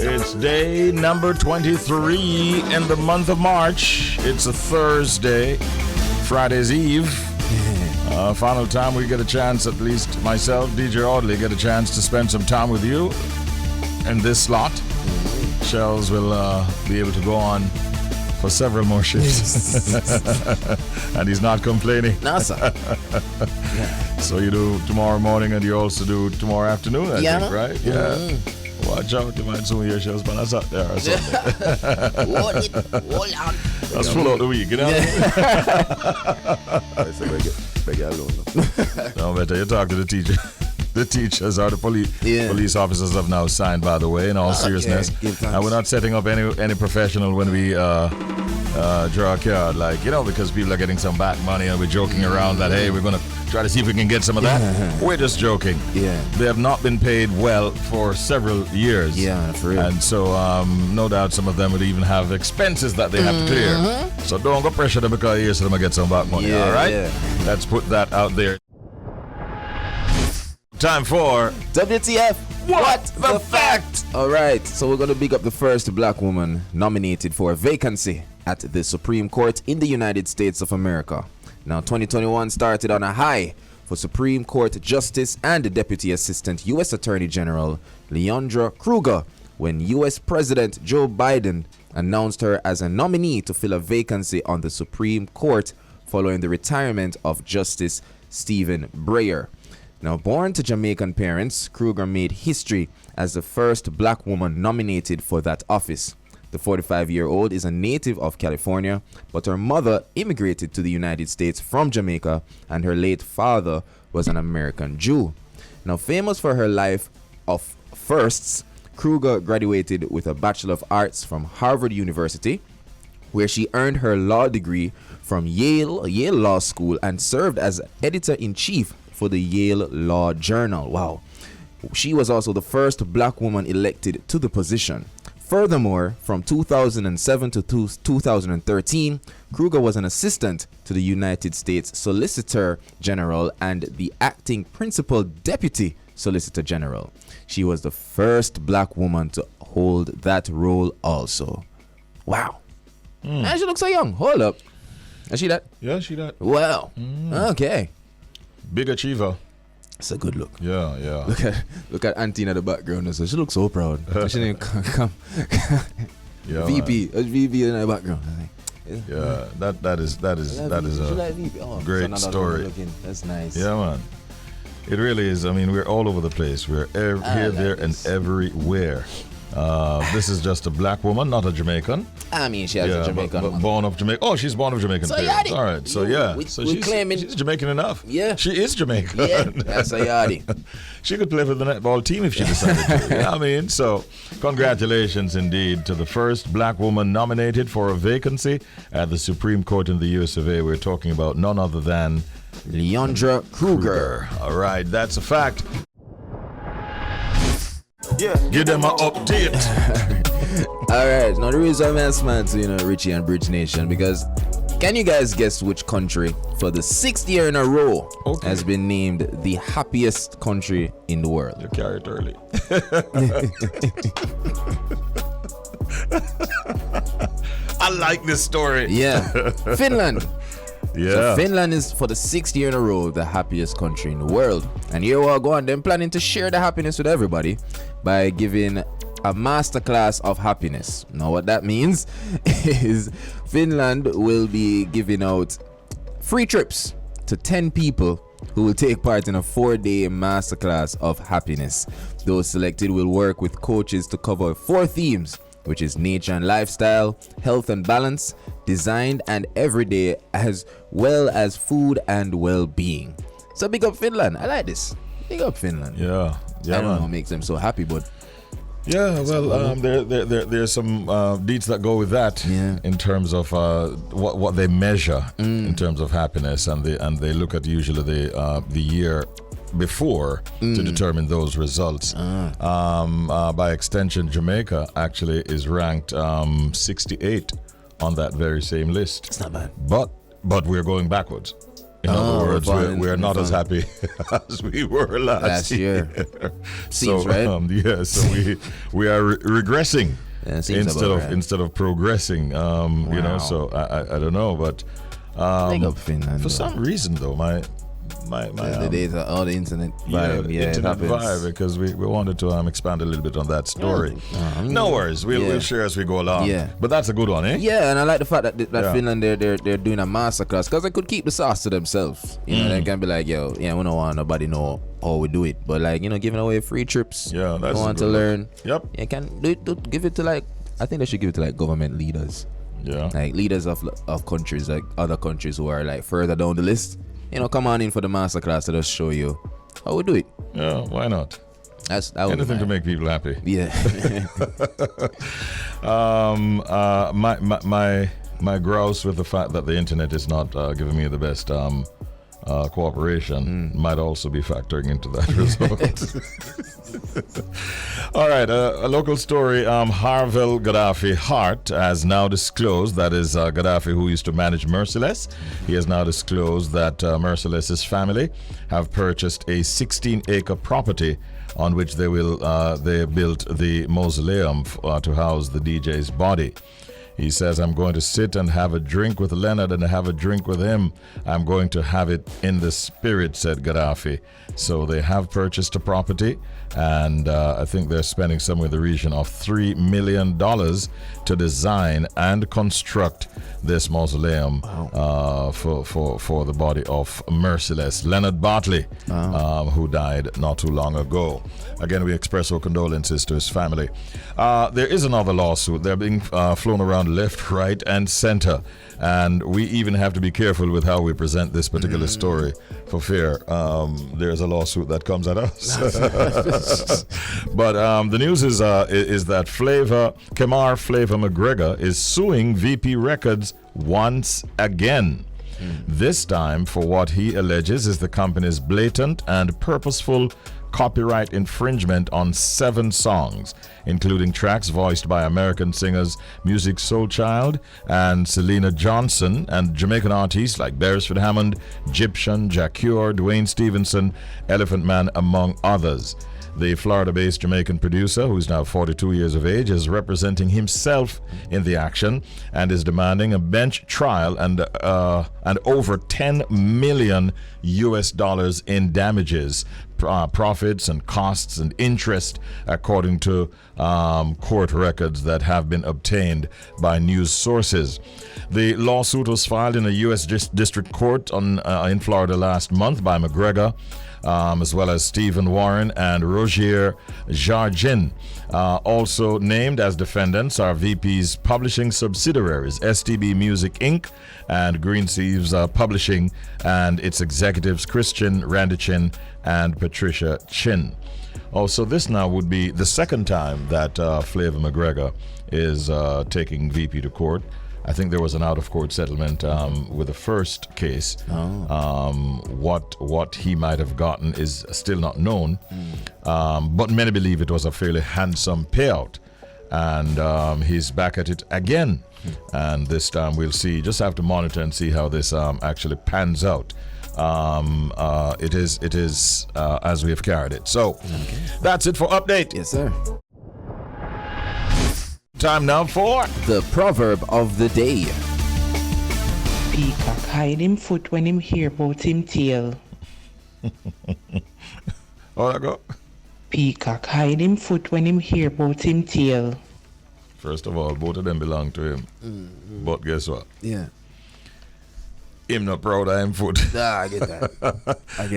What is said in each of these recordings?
It's day number 23 in the month of March. It's a Thursday, Friday's Eve. Final time we get a chance, at least myself, DJ Audley, get a chance to spend some time with you in this slot. Shelz will be able to go on for several more shifts. And he's not complaining. No, sir. So you do tomorrow morning and you also do tomorrow afternoon, I think, right? Yeah. Watch out, you might soon hear Shelz, but that's out there or something. Hold on. That's full of the week, you know? I said, beg alone. No, better you talk to the teacher. The teachers or the police officers have now signed, by the way, in all seriousness. And we're not setting up any professional when we draw a card, like, you know, because people are getting some back money and we're joking around that, hey, we're going to try to see if we can get some of that. We're just joking. Yeah. They have not been paid well for several years. Yeah, for real. And so no doubt some of them would even have expenses that they have to clear. So don't go pressure them because you them to get some back money, all right? Yeah. Let's put that out there. Time for WTF. What the Fact? All right, so we're going to big up the first black woman nominated for a vacancy at the Supreme Court in the United States of America. Now, 2021 started on a high for Supreme Court Justice and the Deputy Assistant U.S. Attorney General Leondra Kruger when U.S. President Joe Biden announced her as a nominee to fill a vacancy on the Supreme Court following the retirement of Justice Stephen Breyer. Now, born to Jamaican parents, Kruger made history as the first black woman nominated for that office. The 45-year-old is a native of California, but her mother immigrated to the United States from Jamaica, and her late father was an American Jew. Now, famous for her life of firsts, Kruger graduated with a Bachelor of Arts from Harvard University, where she earned her law degree from Yale Law School and served as editor-in-chief for the Yale Law Journal. Wow. She was also the first black woman elected to the position. Furthermore, from 2007 to 2013, Kruger was an assistant to the United States Solicitor General and the acting principal deputy Solicitor General. She was the first black woman to hold that role also. Wow. And she looks so young. Hold up. Is she that? Yeah, she that. Wow. Okay. Big achiever. It's a good look. Yeah. Look at Auntie in the background. So she looks so proud. She didn't come. Yeah, VP. VP in the background. Yeah, that is a great story. That's nice. Yeah, man. It really is. I mean, we're all over the place. We're here, there, and everywhere. This is just a black woman, not a Jamaican. I mean, she has a Jamaican but born of Jamaica. Oh, she's born of Jamaican parents. All right, so yeah. She's Jamaican enough. Yeah. She is Jamaican. Yeah, that's a yardie. She could play for the netball team if she decided to. Yeah, I mean, so congratulations indeed to the first black woman nominated for a vacancy at the Supreme Court in the US of A. We're talking about none other than Leondra Kruger. All right, that's a fact. Yeah, give them an update. All right, now the reason I'm asking to Richie and Bridge Nation, because can you guys guess which country for the 6th year in a row has been named the happiest country in the world? You carry it early. I like this story. Yeah, Finland. Yeah. So Finland is for the 6th year in a row the happiest country in the world. And here we are going, them planning to share the happiness with everybody by giving a masterclass of happiness. Now what that means is Finland will be giving out free trips to 10 people who will take part in a 4-day masterclass of happiness. Those selected will work with coaches to cover 4 themes, which is nature and lifestyle, health and balance, designed and everyday, as well as food and well-being. So big up Finland. I like this. Big up Finland. Yeah, I don't know what makes them so happy, but yeah, well, there's some deeds that go with that in terms of what they measure in terms of happiness, and they look at usually the year before to determine those results. By extension, Jamaica actually is ranked 68 on that very same list. it's not bad. But we're going backwards. In other words, fun, we're not as happy as we were last year. Seems right. So we are regressing Yeah, instead of progressing. You know, so I don't know, but Big up Finland, for some reason though, my the data, all the internet vibe, internet vibe, because we wanted to expand a little bit on that story. No worries, we'll share as we go along. Yeah, but that's a good one, eh? Yeah, and I like the fact that Finland they're doing a masterclass, because they could keep the sauce to themselves. You know, they can be like, yo, we don't want nobody know how we do it, but like, you know, giving away free trips. Yeah, that's want to learn. Yep. Yeah, give it to like, I think they should give it to like government leaders. Yeah, like leaders of countries, like other countries who are like further down the list. You know, come on in for the masterclass to just show you how we do it. Yeah, why not? That anything to make people happy. Yeah. My grouse with the fact that the internet is not giving me the best cooperation might also be factoring into that result. All right, a local story. Harvel Gaddafi Hart has now disclosed, that is Gaddafi who used to manage Merciless. He has now disclosed that Merciless's family have purchased a 16-acre property on which they built the mausoleum to house the DJ's body. He says, I'm going to sit and have a drink with Leonard and have a drink with him. I'm going to have it in the spirit, said Gaddafi. So they have purchased a property, and I think they're spending somewhere in the region of $3 million to design and construct this mausoleum for the body of Merciless Leonard Bartley, who died not too long ago. Again, we express our condolences to his family. There is another lawsuit. They're being flown around left, right, and center. And we even have to be careful with how we present this particular story, for fear there's a lawsuit that comes at us. But the news is that Kemar Flavor McGregor is suing VP Records once again. This time for what he alleges is the company's blatant and purposeful copyright infringement on 7 songs, including tracks voiced by American singers Music Soul Child and Selena Johnson, and Jamaican artists like Beresford Hammond, Gyptian, Jacure, Dwayne Stevenson, Elephant Man, among others. The Florida-based Jamaican producer, who's now 42 years of age, is representing himself in the action and is demanding a bench trial and over $10 million in damages, profits and costs and interest, according to court records that have been obtained by news sources. The lawsuit was filed in a U.S. District Court in Florida last month by McGregor, as well as Stephen Warren and Roger Jargin. Also named as defendants are VP's publishing subsidiaries, STB Music Inc. and Green Thieves Publishing, and its executives Christian Randichin and Patricia Chin. Also, this now would be the second time that Flavor McGregor is taking VP to court. I think there was an out-of-court settlement with the first case. What he might have gotten is still not known, but many believe it was a fairly handsome payout, and he's back at it again. And this time we'll see. Just have to monitor and see how this actually pans out. It is as we have carried it. So that's it for update. Yes, sir. Time now for the proverb of the day. Peacock hide him foot when him hear about him tail. Oh, I go. Peacock hide him foot when him hear about him tail. First of all, both of them belong to him. But guess what? Yeah. Him not proud of him foot. I get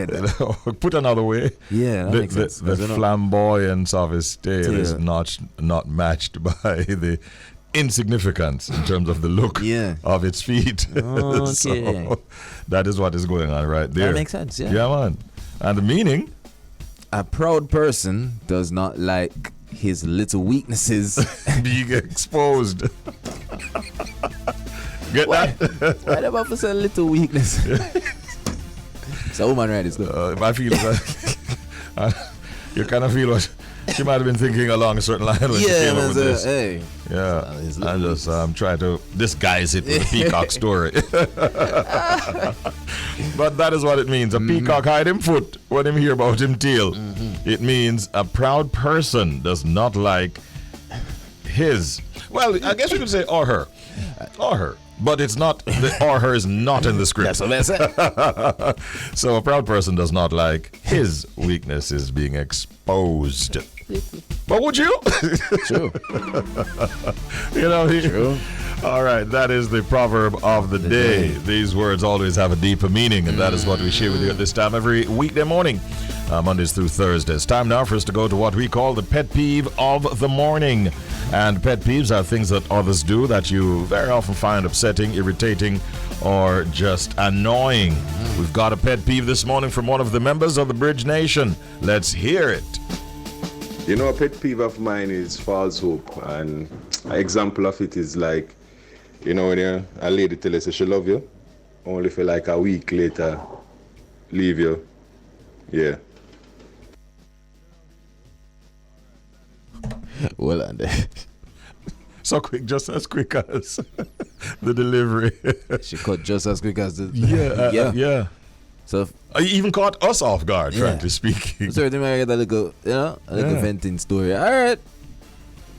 that. Put another way. Yeah, that makes sense. The flamboyance of his tail is not matched by the insignificance in terms of the look of its feet. Okay. So that is what is going on right there. That makes sense, yeah. Yeah, man. And the meaning? A proud person does not like his little weaknesses being exposed. Get that? Why about for some little weakness? So woman right is good. I feel you kind of feel what She might have been thinking along a certain line when she came up with this. Hey. Yeah, I'm just trying to disguise it with a peacock story. But that is what it means. A peacock hide him foot when him hear about him tail. It means a proud person does not like his. Well, I guess we could say or her. Or her. But it's not, the or her is not in the script. That's what I said. So a proud person does not like his weaknesses being exposed. But would you? True. True. All right, that is the proverb of the day. These words always have a deeper meaning, and that is what we share with you at this time every weekday morning, Mondays through Thursdays. Time now for us to go to what we call the pet peeve of the morning. And pet peeves are things that others do that you very often find upsetting, irritating, or just annoying. We've got a pet peeve this morning from one of the members of the Bridge Nation. Let's hear it. You know, a pet peeve of mine is false hope. And an example of it is like, when a lady tell you she love you, only for like a week later, leave you. Yeah. Well, and So quick, just as quick as the delivery. she cut just as quick as the. Yeah. So You even caught us off guard, frankly speaking. so I get a little, venting story. All right.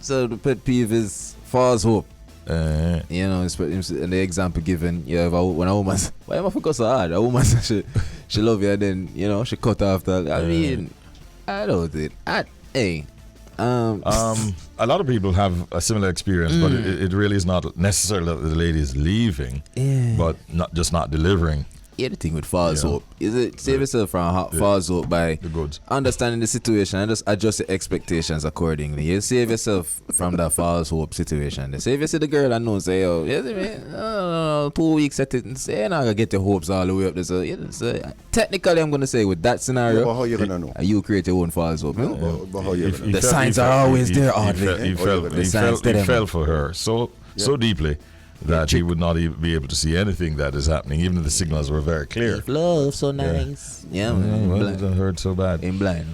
So the pet peeve is false hope. And the example given, when a woman, why am I focus so hard? A woman says she love you, and then she cut off that. I mean, I don't think. A lot of people have a similar experience, but it really is not necessarily that the lady is leaving, but not delivering. Yeah, the thing with false hope is it save yourself from false hope by the goods. Understanding the situation and just adjust your expectations accordingly. You save yourself from that false hope situation. They say if you see the girl and know say, 2 weeks at it and say you're not gonna get your hopes all the way up there. So technically I'm gonna say with that scenario, but how you gonna know? You create your own false hope. But how you gonna know? The signs are always there, Audley. He fell for her so deeply that he would not even be able to see anything that is happening, even if the signals were very clear. Love so nice. Yeah, man. It doesn't hurt so bad. In blind.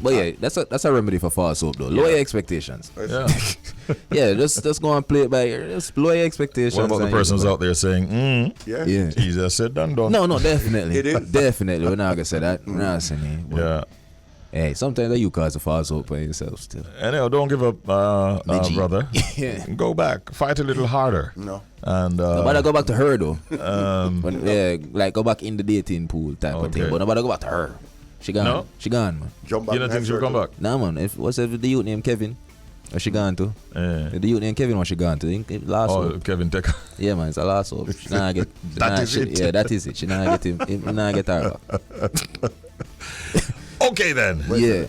But yeah, that's a remedy for false hope though. Lower your expectations. Yeah. Just go and play it by ear. Just lower your expectations. What about the persons out there saying, Yeah. easier said than done? No, definitely. It is. Definitely. We're not gonna say that. We're not saying it. Yeah. Hey, sometimes you cause a false hope by yourself still. Anyhow, don't give up, brother. Yeah. Go back. Fight a little harder. No. And Nobody go back to her though. Like go back in the dating pool type of thing. But nobody go back to her. She gone. No? She gone, man. Jump back. you don't think she'll come back? Nah, man. What's the youth named Kevin? Where she gone to? The youth named Kevin, where she gone to? Last hope. Kevin Tech. Yeah, man, it's a last hope. She not get. That is it. Yeah, that is it. She not get him. He not get her back. Okay then. Yeah.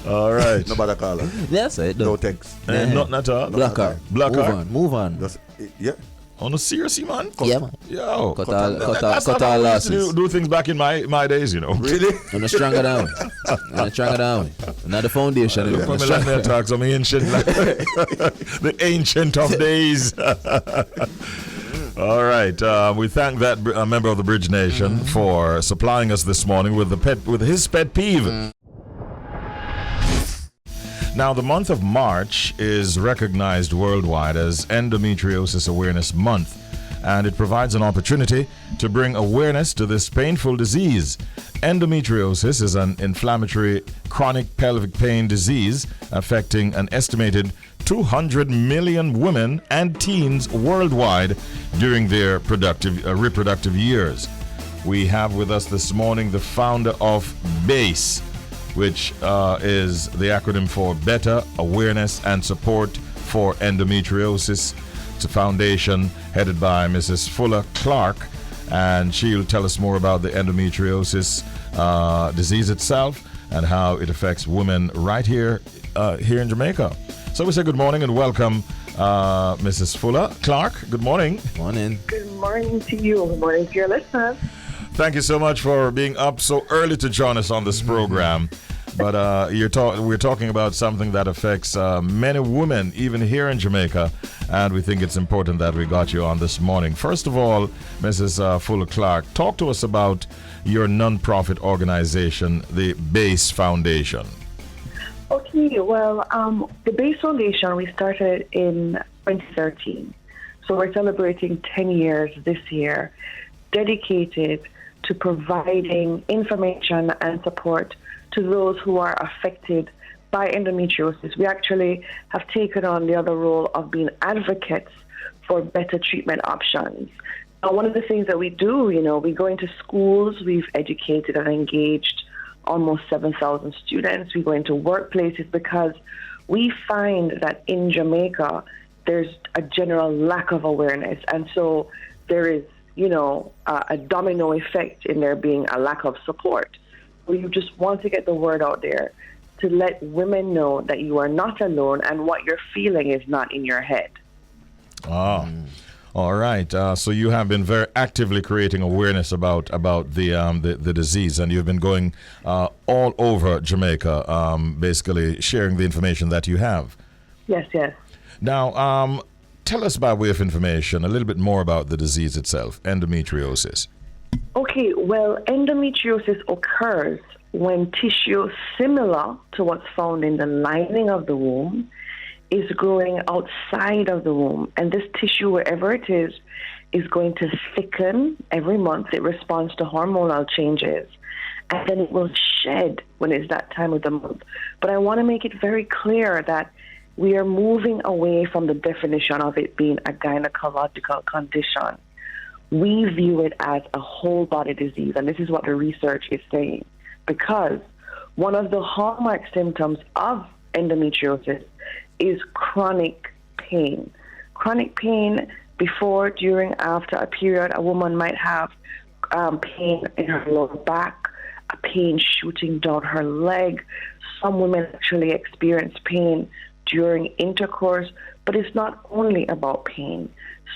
All right. Nobody call her. That's it. No text. Not at all. Black her. Black Move her. on. Move on. Just, yeah. On a serious man. Yeah, man. Yo. Cut That's all not how we used losses. to do things back in my days, you know. Really? I'm not stronger down. Not the foundation. From millennial talks, I'm ancient, the ancient of days. All right, we thank that member of the Bridge Nation for supplying us this morning with his pet peeve. Now, the month of March is recognized worldwide as Endometriosis Awareness Month, and it provides an opportunity to bring awareness to this painful disease. Endometriosis is an inflammatory chronic pelvic pain disease affecting an estimated 200 million women and teens worldwide during their reproductive years. We have with us this morning the founder of BASE, which is the acronym for Better Awareness and Support for Endometriosis. It's a foundation headed by Mrs. Fuller Clarke, and she'll tell us more about the endometriosis disease itself and how it affects women right here in Jamaica. So we say good morning and welcome, Mrs. Fuller Clarke. Good morning. Morning. Good morning to you. Good morning to your listeners. Thank you so much for being up so early to join us on this program. But we're talking about something that affects many women, even here in Jamaica, and we think it's important that we got you on this morning. First of all, Mrs. Fuller Clarke, talk to us about your non-profit organization, the BASE Foundation. Okay, Okay, well, the Base Foundation, we started in 2013. So we're celebrating 10 years this year, dedicated to providing information and support to those who are affected by endometriosis. We actually have taken on the other role of being advocates for better treatment options. Now, one of the things that we do, we go into schools, we've educated and engaged almost 7,000 students. We go into workplaces because we find that in Jamaica, there's a general lack of awareness. And so there is, a domino effect in there being a lack of support. We just want to get the word out there to let women know that you are not alone and what you're feeling is not in your head. Oh. All right. So you have been very actively creating awareness about the disease, and you've been going all over Jamaica, basically sharing the information that you have. Yes. Now, tell us by way of information a little bit more about the disease itself, endometriosis. Okay, well, endometriosis occurs when tissue similar to what's found in the lining of the womb is growing outside of the womb. And this tissue, wherever it is going to thicken every month. It responds to hormonal changes. And then it will shed when it's that time of the month. But I want to make it very clear that we are moving away from the definition of it being a gynecological condition. We view it as a whole body disease. And this is what the research is saying. Because one of the hallmark symptoms of endometriosis is chronic pain. Chronic pain before, during, after a period. A woman might have pain in her lower back, a pain shooting down her leg. Some women actually experience pain during intercourse, but it's not only about pain.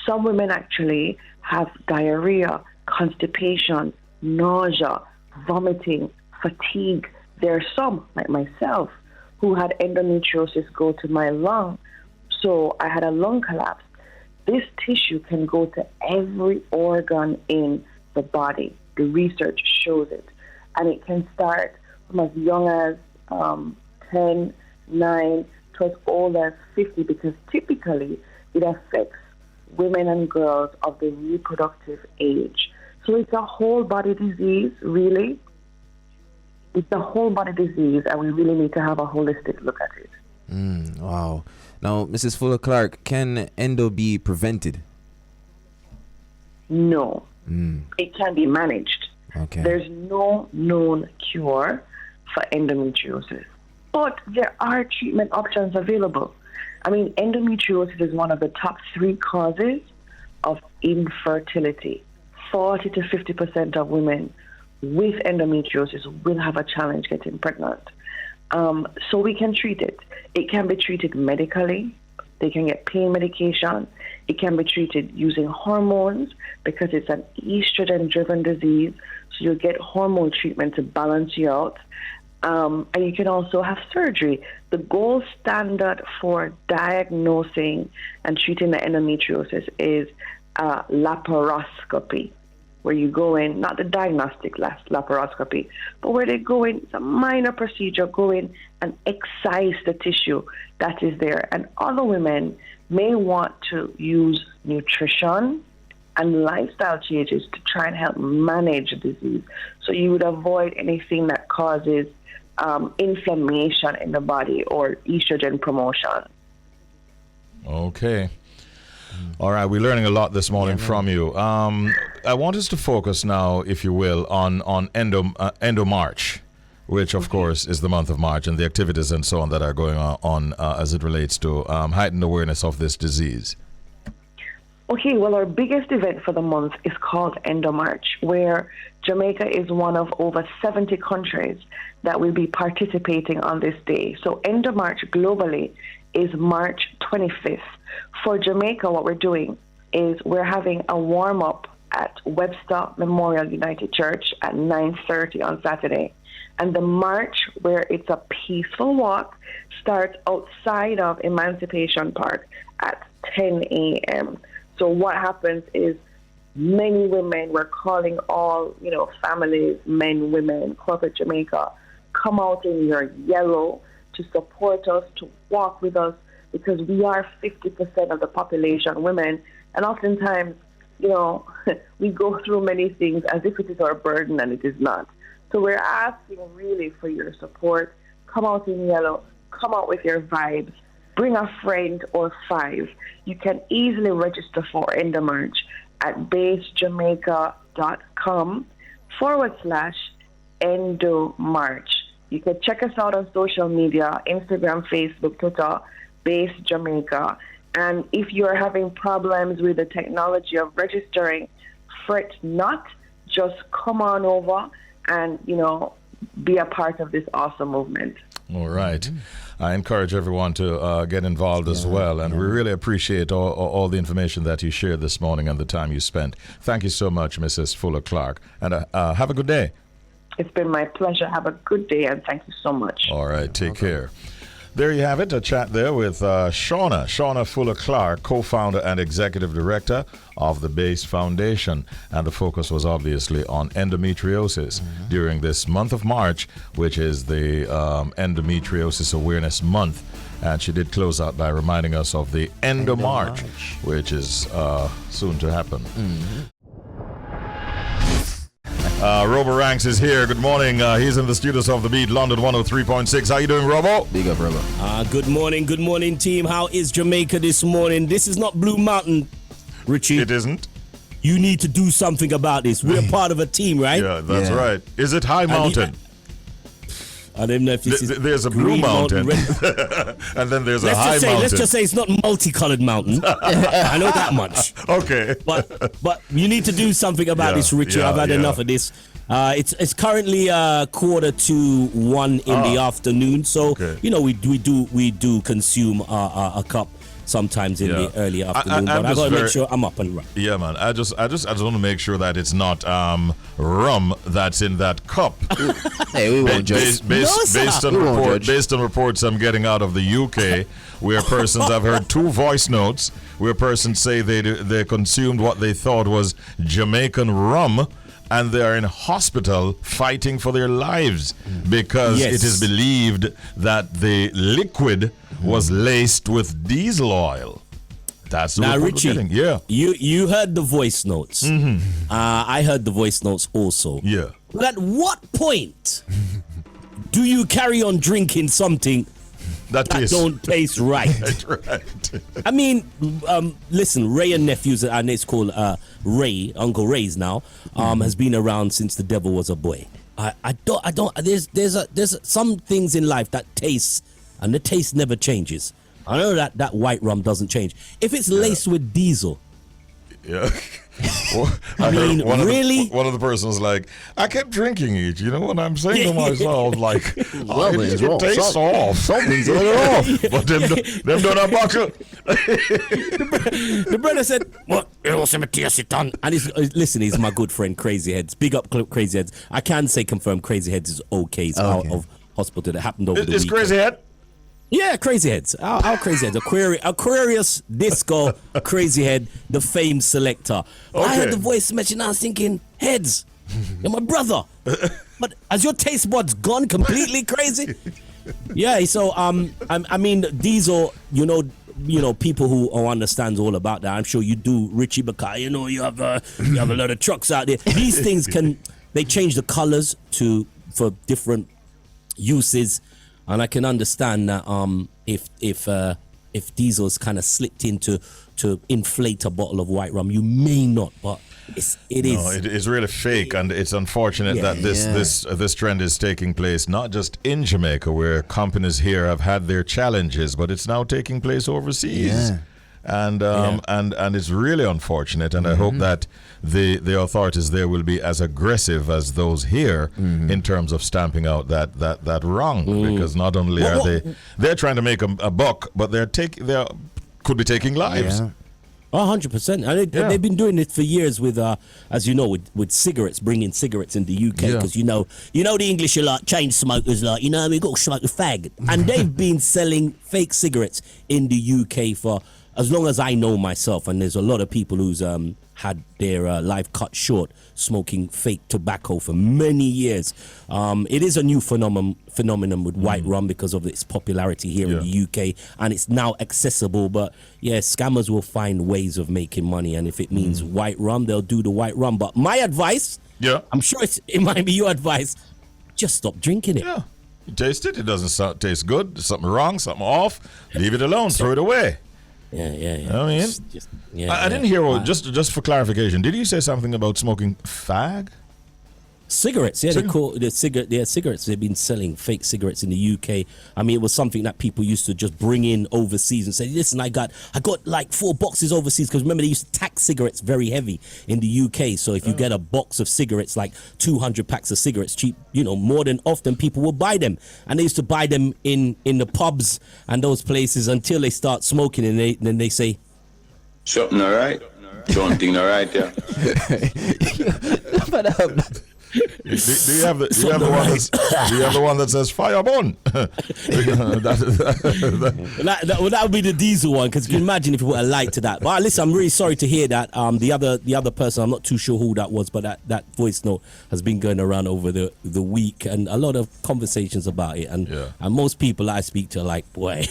Some women actually have diarrhea, constipation, nausea, vomiting, fatigue. There are some, like myself, who had endometriosis go to my lung. So I had a lung collapse. This tissue can go to every organ in the body. The research shows it. And it can start from as young as 10, 9, to as old as 50, because typically it affects women and girls of the reproductive age. So it's a whole body disease, really. It's a whole body disease, and we really need to have a holistic look at it. Wow. Now, Mrs. Fuller Clarke, can endo be prevented? No. It can be managed. Okay. There's no known cure for endometriosis, but there are treatment options available. I mean, endometriosis is one of the top 3 causes of infertility. 40 to 50% of women with endometriosis will have a challenge getting pregnant. So we can treat it. It can be treated medically. They can get pain medication. It can be treated using hormones because it's an estrogen-driven disease. So you'll get hormone treatment to balance you out. And you can also have surgery. The gold standard for diagnosing and treating the endometriosis is laparoscopy, where you go in, not the diagnostic laparoscopy, but where they go in, it's a minor procedure, go in and excise the tissue that is there. And other women may want to use nutrition and lifestyle changes to try and help manage the disease. So you would avoid anything that causes inflammation in the body or estrogen promotion. Okay. All right, we're learning a lot this morning from you. I want us to focus now, if you will, on Endo March, which of course is the month of March, and the activities and so on that are going on as it relates to heightened awareness of this disease. Okay, well, our biggest event for the month is called Endo March, where Jamaica is one of over 70 countries that will be participating on this day. So Endo March globally is March 25th. For Jamaica, what we're doing is we're having a warm-up at Webster Memorial United Church at 9:30 on Saturday. And the march, where it's a peaceful walk, starts outside of Emancipation Park at 10 a.m. So what happens is many women, we're calling all, families, men, women, corporate Jamaica, come out in your yellow, to support us, to walk with us, because we are 50% of the population, women, and oftentimes, we go through many things as if it is our burden, and it is not. So we're asking really for your support. Come out in yellow. Come out with your vibes. Bring a friend or 5. You can easily register for Endomerge at basejamaica.com/Endomarch. You can check us out on social media, Instagram, Facebook, Twitter, Base Jamaica. And if you're having problems with the technology of registering, fret not. Just come on over and, be a part of this awesome movement. All right. I encourage everyone to get involved as well. And we really appreciate all the information that you shared this morning and the time you spent. Thank you so much, Mrs. Fuller Clarke. And have a good day. It's been my pleasure. Have a good day, and thank you so much. All right. Take care. There you have it, a chat there with Shauna Fuller Clarke, co-founder and executive director of the Base Foundation. And the focus was obviously on endometriosis during this month of March, which is the Endometriosis Awareness Month. And she did close out by reminding us of the Endo March, which is soon to happen. Robo Ranks is here. Good morning. He's in the studios of The Beat, London 103.6. How you doing, Robo? Big up, brother. Good morning, team. How is Jamaica this morning? This is not Blue Mountain, Richie. It isn't? You need to do something about this. We're part of a team, right? Yeah, that's right. Is it High Mountain? I don't know if this is there's a Blue Mountain, and then there's a High Mountain. Let's just say it's not multicolored mountain. I know that much. Okay. But you need to do something about this, Richie. I've had enough of this. It's currently 1:45 in the afternoon, so we do consume a cup sometimes in the early afternoon. But I gotta make sure I'm up and running. Yeah, man. I just want to make sure that it's not rum that's in that cup. Hey, we won't judge. Based on reports I'm getting out of the UK, where persons I've heard 2 voice notes where persons say they consumed what they thought was Jamaican rum, and they are in hospital fighting for their lives because it is believed that the liquid was laced with diesel oil. That's the report Richie, we're getting. Yeah. You heard the voice notes. I heard the voice notes also. Yeah. But at what point do you carry on drinking something that don't taste right? That's right. I mean, listen, Ray and nephews, and it's called Ray, Uncle Ray's now, has been around since the devil was a boy. I don't. There's some things in life that tastes, and the taste never changes. I know that white rum doesn't change if it's laced with diesel. Yeah. Well, really? One of the persons like, I kept drinking it. You know what I'm saying to myself? Like, it tastes off. Something's a little off. But them don't have buckle. The brother said, "What? And he's my good friend, Crazy Heads. Big up, Crazy Heads. I can say confirm Crazy Heads is okay. It's out of hospital. That happened over the weekend. Is Crazy Head? Yeah, Crazy Heads. Our Crazy Heads. Aquarius Disco Crazy Head, the famed selector. Okay. I heard the voice mention. I was thinking, Heads, you're my brother. But has your taste buds gone completely crazy? Yeah. So I mean, diesel. You know, people who understands all about that. I'm sure you do, Richie, because you have a lot of trucks out there. These things they change the colors for different uses. And I can understand that if diesel's kind of slipped into to inflate a bottle of white rum, you may not, but it is. No, it is really fake, and it's unfortunate that this trend is taking place not just in Jamaica, where companies here have had their challenges, but it's now taking place overseas. Yeah. And it's really unfortunate, and I hope that the authorities there will be as aggressive as those here in terms of stamping out that wrong, because not only are they're trying to make a buck, but they could be taking lives. Yeah. 100%. And they've been doing it for years with, as you know, with cigarettes, bringing cigarettes in the UK, because you know the English are like chain smokers, like, we got to smoke a fag. And they've been selling fake cigarettes in the UK for as long as I know myself, and there's a lot of people who's had their life cut short smoking fake tobacco for many years. It is a new phenomenon with white rum because of its popularity here in the UK, and it's now accessible. But yeah, scammers will find ways of making money, and if it means white rum, they'll do the white rum. But my advice, I'm sure it might be your advice, just stop drinking it. Yeah, you taste it, it doesn't taste good, there's something wrong, something off, leave it alone, throw it away. Yeah. I mean, I didn't hear. Just for clarification, did you say something about smoking fag? Cigarettes, they call the cigarettes. They've been selling fake cigarettes in the UK. I mean, it was something that people used to just bring in overseas and say, "Listen, I got like 4 boxes overseas." Because remember, they used to tax cigarettes very heavy in the UK. So if you get a box of cigarettes, like 200 packs of cigarettes, cheap, more than often people will buy them, and they used to buy them in the pubs and those places until they start smoking, and then they say, "Something all right? Something all right, yeah." Do you have the one that says firebone? that would be the diesel one, because you can imagine if you put a light to that. But listen, I'm really sorry to hear that. The other person, I'm not too sure who that was, but that voice note has been going around over the week, and a lot of conversations about it. And most people I speak to are like, boy,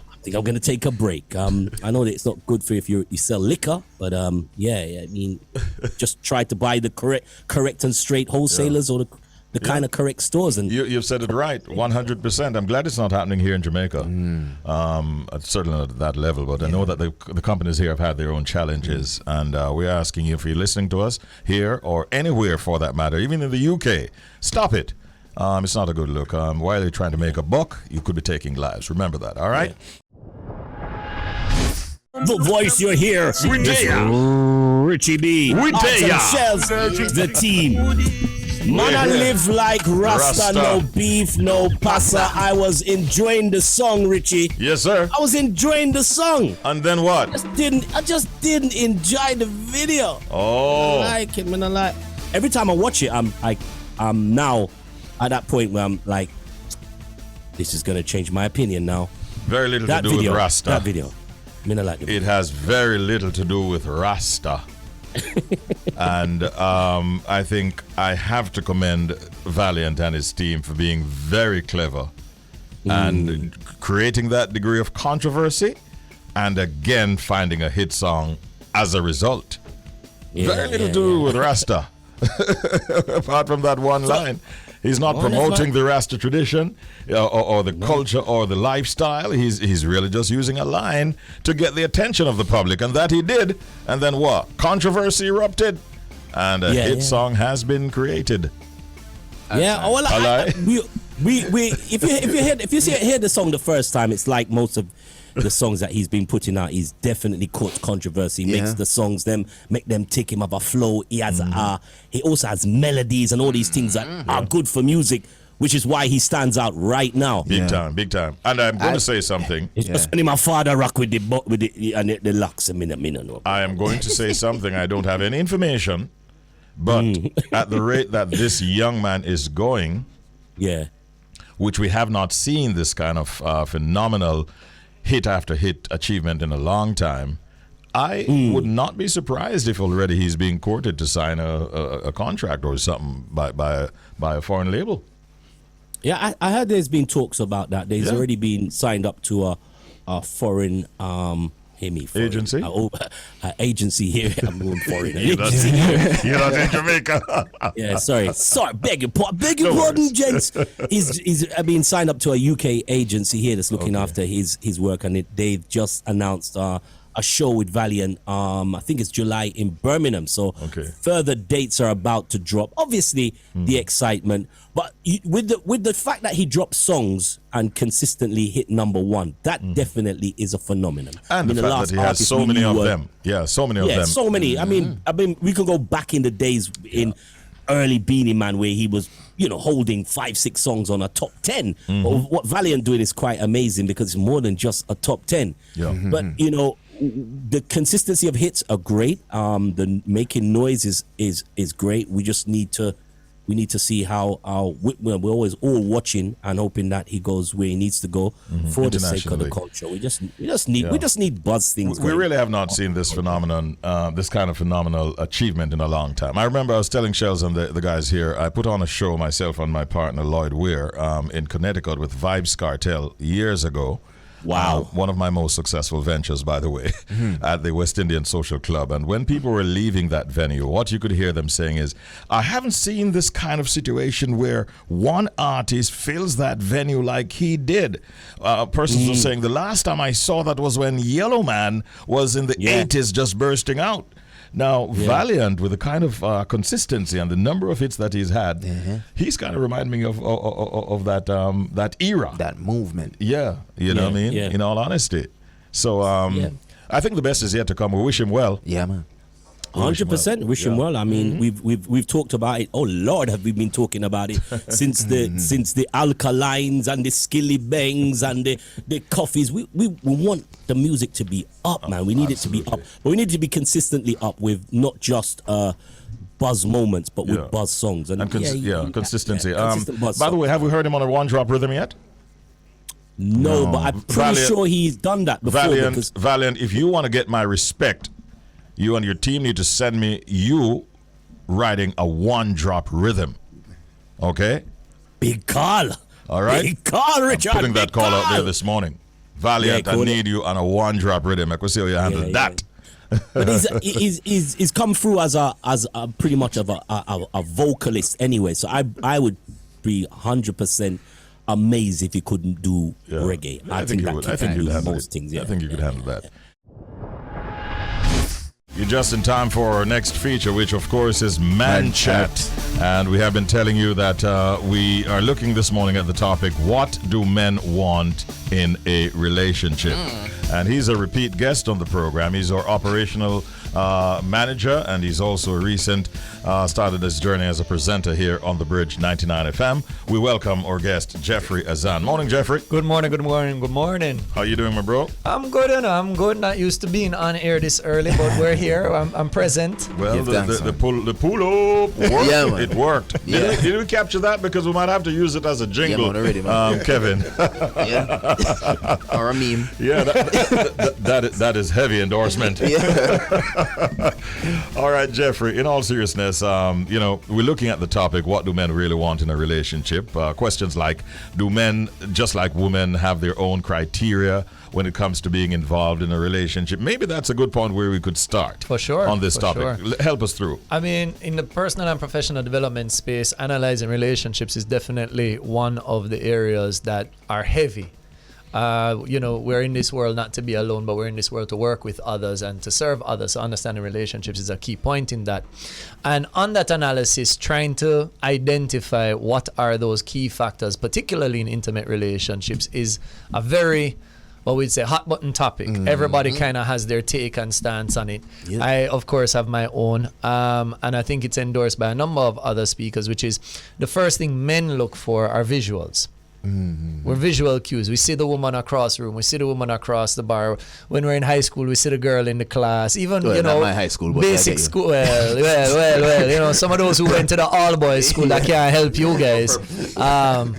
I think I'm going to take a break. I know that it's not good for if you sell liquor, but I mean, just try to buy the correct and straight wholesalers or the kind of correct stores. And you've said it right, 100%. I'm glad it's not happening here in Jamaica. Certainly not at that level, but I know that the companies here have had their own challenges, and we're asking you, if you're listening to us here or anywhere for that matter, even in the UK, stop it. It's not a good look. While you're trying to make a buck, you could be taking lives. Remember that, all right? The voice you're here is Richie B. Shelz, the team. Man, I live like Rasta, no beef, no pasta. I was enjoying the song, Richie. Yes, sir. I was enjoying the song. And then what? I just didn't enjoy the video. Oh. I like it, man. I like. Every time I watch it, I'm now at that point where I'm like, this is gonna change my opinion now. Very little to do with Rasta. That video. I mean, I like it has very little to do with Rasta. And I think I have to commend Valiant and his team for being very clever and creating that degree of controversy, and again finding a hit song as a result. Very little to do with Rasta. Apart from that one line. He's not promoting the Rasta tradition or the culture or the lifestyle. He's really just using a line to get the attention of the public, and that he did. And then what? Controversy erupted, and a hit song has been created. Yeah, well, if you hear the song the first time, it's like most of the songs that he's been putting out. He's definitely caught controversy. Makes the songs make them take him up a flow. He has he also has melodies and all these things that are good for music, which is why he stands out right now. Big time. And I'm going to say something. It's just when my father rock with the locks. I am going to say something. I don't have any information, but at the rate that this young man is going, which we have not seen this kind of phenomenal hit after hit achievement in a long time, I would not be surprised if already he's being courted to sign a contract or something by a foreign label. Yeah, I heard there's been talks about that. There's already been signed up to a foreign agency? Agency here. I'm going foreign. You're not in Jamaica. Yeah, sorry. Beg your pardon, gents. He's been signed up to a UK agency here that's looking after his work, and they've just announced a show with Valiant. I think it's July in Birmingham. So further dates are about to drop. Obviously, the excitement, but with the fact that he drops songs and consistently hit #1, that definitely is a phenomenon. And the fact that he has so many of them. Yeah, so many of them. So many. I mean, we could go back in the days in early Beanie Man where he was, holding 5-6 songs on a top 10. But what Valiant doing is quite amazing because it's more than just a top 10. Yeah. But the consistency of hits are great. The making noise is great. We just need to we need to see how we're always all watching and hoping that he goes where he needs to go for the sake of the culture. We just need buzz things. We really have not seen this phenomenon, this kind of phenomenal achievement in a long time. I remember I was telling Shelz and the guys here, I put on a show myself and my partner Lloyd Weir in Connecticut with Vibes Cartel years ago. Wow. One of my most successful ventures, by the way, at the West Indian Social Club. And when people were leaving that venue, what you could hear them saying is, I haven't seen this kind of situation where one artist fills that venue like he did. Persons were saying, the last time I saw that was when Yellow Man was in the 80s just bursting out. Now, Valiant, with the kind of consistency and the number of hits that he's had, he's kind of reminding me of that era. That movement. Yeah, you know what I mean? Yeah. In all honesty. So I think the best is yet to come. We wish him well. Yeah, man. 100% wish him well. I mean, we've talked about it. Oh Lord, have we been talking about it since the alkalines and the skilly bangs and the coffees. We want the music to be up, man. We need it to be up, but we need it to be consistently up with not just buzz moments, but with buzz songs and consistency. Consistent buzz by the songs. way, have we heard him on a one drop rhythm yet? No, but I'm pretty sure he's done that before. Valiant, if you want to get my respect, you and your team need to send me you writing a one-drop rhythm. Okay? Big call. All right? Big call, Richard. I'm putting that call out there this morning. Valiant, I need you on a one-drop rhythm. I could see how you handle that. But he's come through as a pretty much of a vocalist anyway. So I would be 100% amazed if he couldn't do reggae. I think you could handle most things. I think you could handle that. You're just in time for our next feature, which of course is Man Chat. And we have been telling you that we are looking this morning at the topic, what do men want in a relationship? And he's a repeat guest on the program. He's our operational manager, and he's also a recent started his journey as a presenter here on the Bridge 99 FM. We welcome our guest, Jeffery Azan. Morning, Jeffrey. Good morning, good morning, good morning. How you doing, my bro? I'm good, I'm good. Not used to being on air this early, but we're here. I'm present. Well, the pull up worked. Yeah, man. It worked. Yeah. Did we capture that? Because we might have to use it as a jingle. Yeah, man, already, man. Kevin. Yeah. Or a meme. Yeah, that is heavy endorsement. Yeah. All right, Jeffrey, in all seriousness, we're looking at the topic, what do men really want in a relationship? Questions like, do men, just like women, have their own criteria when it comes to being involved in a relationship? Maybe that's a good point where we could start. For sure. On this topic. Sure. Help us through. I mean, in the personal and professional development space, analyzing relationships is definitely one of the areas that are heavy. We're in this world not to be alone, but we're in this world to work with others and to serve others. So understanding relationships is a key point in that. And on that analysis, trying to identify what are those key factors, particularly in intimate relationships, is a very, what we'd say, hot button topic. Everybody kind of has their take and stance on it. Yep. I, of course, have my own. And I think it's endorsed by a number of other speakers, which is the first thing men look for are visuals. We're visual cues. We see the woman across the room. We see the woman across the bar. When we're in high school, we see the girl in the class. Even, not my high school, but basic school. Well, some of those who went to the all-boys school, that can't help you guys. And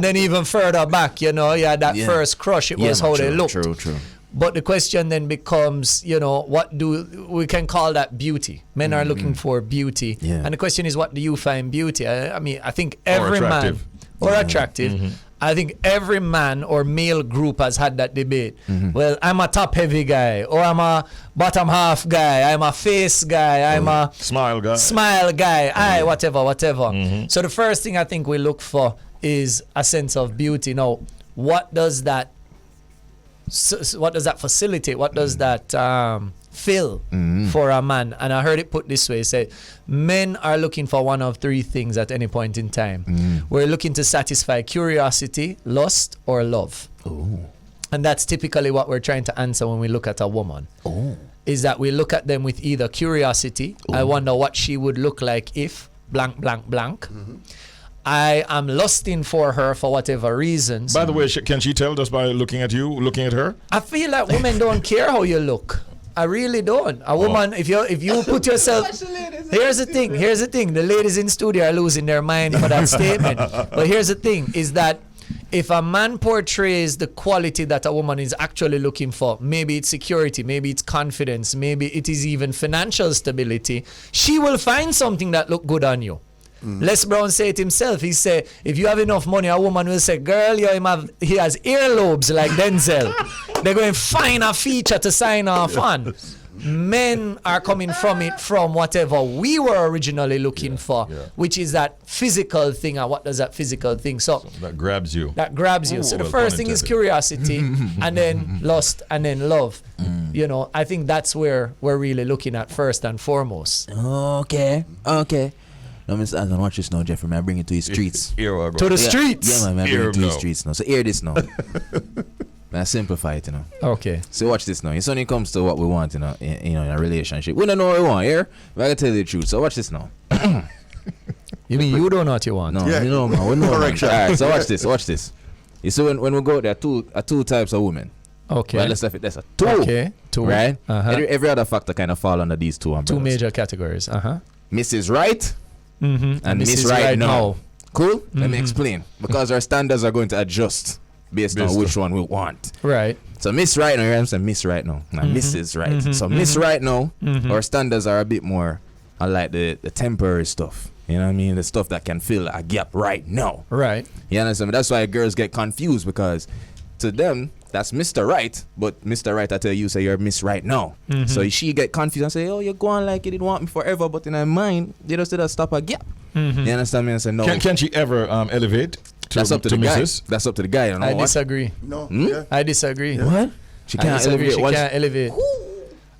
then even further back, that first crush, it was how they looked. True. But the question then becomes, what do we can call that beauty? Men are looking for beauty. Yeah. And the question is, what do you find beauty? I think every man... Or attractive. I think every man or male group has had that debate. Well, I'm a top heavy guy, or I'm a bottom half guy, I'm a face guy, I'm a smile guy, whatever. So the first thing I think we look for is a sense of beauty. Now, what does that facilitate? What does that fill for a man? And I heard it put this way: say, men are looking for one of three things at any point in time. We're looking to satisfy curiosity, lust, or love. And that's typically what we're trying to answer when we look at a woman. Is that we look at them with either curiosity, I wonder what she would look like if blank, blank, blank. I am lusting for her for whatever reasons. By the way, can she tell us by looking at you, looking at her? I feel like women don't care how you look. I really don't. A woman, if you put yourself, Here's the thing. The ladies in studio are losing their mind for that statement. But here's the thing: is that if a man portrays the quality that a woman is actually looking for, maybe it's security, maybe it's confidence, maybe it is even financial stability, she will find something that look good on you. Les Brown said it himself. He said, if you have enough money, a woman will say, girl, he has earlobes like Denzel. They're going to find a feature to sign off on. Men are coming from it from whatever we were originally looking for, which is that physical thing. And what does that physical thing? So that grabs you. Ooh, so the first thing is curiosity, and then lust, and then love. You know, I think that's where we're really looking at first and foremost. Okay. Now, Mr. Azan, watch this now, Jeffrey. I bring it to his streets. To the streets? Yeah, man, I bring it to his streets now. So hear this now. I simplify it, you know. Okay. So watch this now. It's when it comes to what we want, in a relationship. We don't know what we want here, but I can tell you the truth. So watch this now. You mean you don't know what you want? No, you know, man. We know. Correction. All right, so watch this. You see, when we go, there are two types of women. Okay. Well, let's have it. That's a two. Okay. Two. Right? Uh-huh. Every other factor kind of fall under these two umbrellas. Two major categories. Uh-huh. Mrs. Right and Miss Right now. Cool? Let me explain. Because our standards are going to adjust based on which one we want. Right. So Miss Right now, I'm saying Miss Right now. Now Mrs. Right. So Miss Right now, our standards are a bit more unlike the temporary stuff. You know what I mean? The stuff that can fill a gap right now. Right. You understand? That's why girls get confused, because to them, that's Mr. Right, but Mr. Right, I tell you, say you're Miss Right now. So she get confused and say, oh, you're going like you didn't want me forever, but in her mind, they just did a stop a gap. You understand me? I say, no. Can she ever elevate to, that's up to the guy. Mrs.? That's up to the guy. You know I what? disagree. No. Yeah. I disagree. What? She can't elevate. She can't elevate.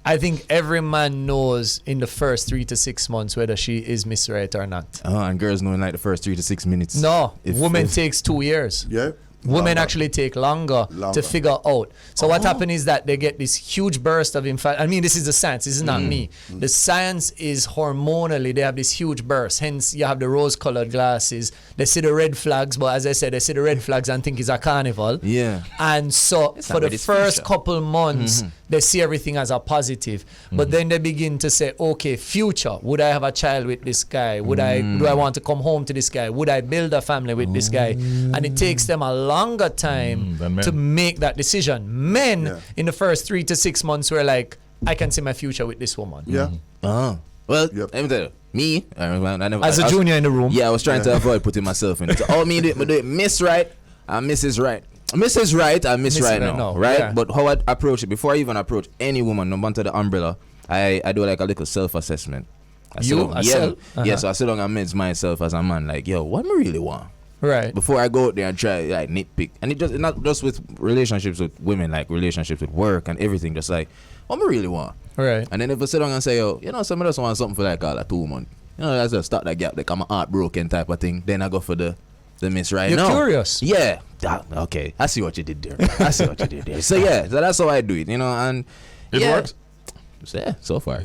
I think every man knows in the first 3 to 6 months whether she is Miss Right or not. And girls know in like the first 3 to 6 minutes. No, women takes 2 years. Yeah. Women actually take longer to figure out. So what happens is that they get this huge burst of I mean, this is the science. This is not me. The science is hormonally. They have this huge burst. Hence, you have the rose-colored glasses. They see the red flags, but as I said, they see the red flags and think it's a carnival. Yeah. And so for the first couple months, they see everything as a positive. But then they begin to say, okay, future. Would I have a child with this guy? Do I want to come home to this guy? Would I build a family with this guy? And it takes them a longer time to make that decision. Men in the first 3 to 6 months were like, I can see my future with this woman. Yeah. Well, let me tell you, me, as a junior in the room. Yeah, I was trying to avoid putting myself in it. So all me do it Miss Right and Mrs. Right. Mrs. Right and Miss Right now, right? Yeah. But how I approach it, before I even approach any woman, no matter the umbrella, I do like a little self-assessment. So I sit down and meds myself as a man, like, yo, what do I really want? Right. Before I go out there and try like nitpick. And it just not just with relationships with women, like relationships with work and everything, just like, what do I really want? Right. And then if I sit down and say, yo, you know, somebody else want something for like all 2 months. You know, that's just start that gap, like I'm a heartbroken type of thing. Then I go for the Miss Right now. You're curious. Yeah. Okay. I see what you did there. So yeah, so that's how I do it, you know, and it works. Yeah, so far.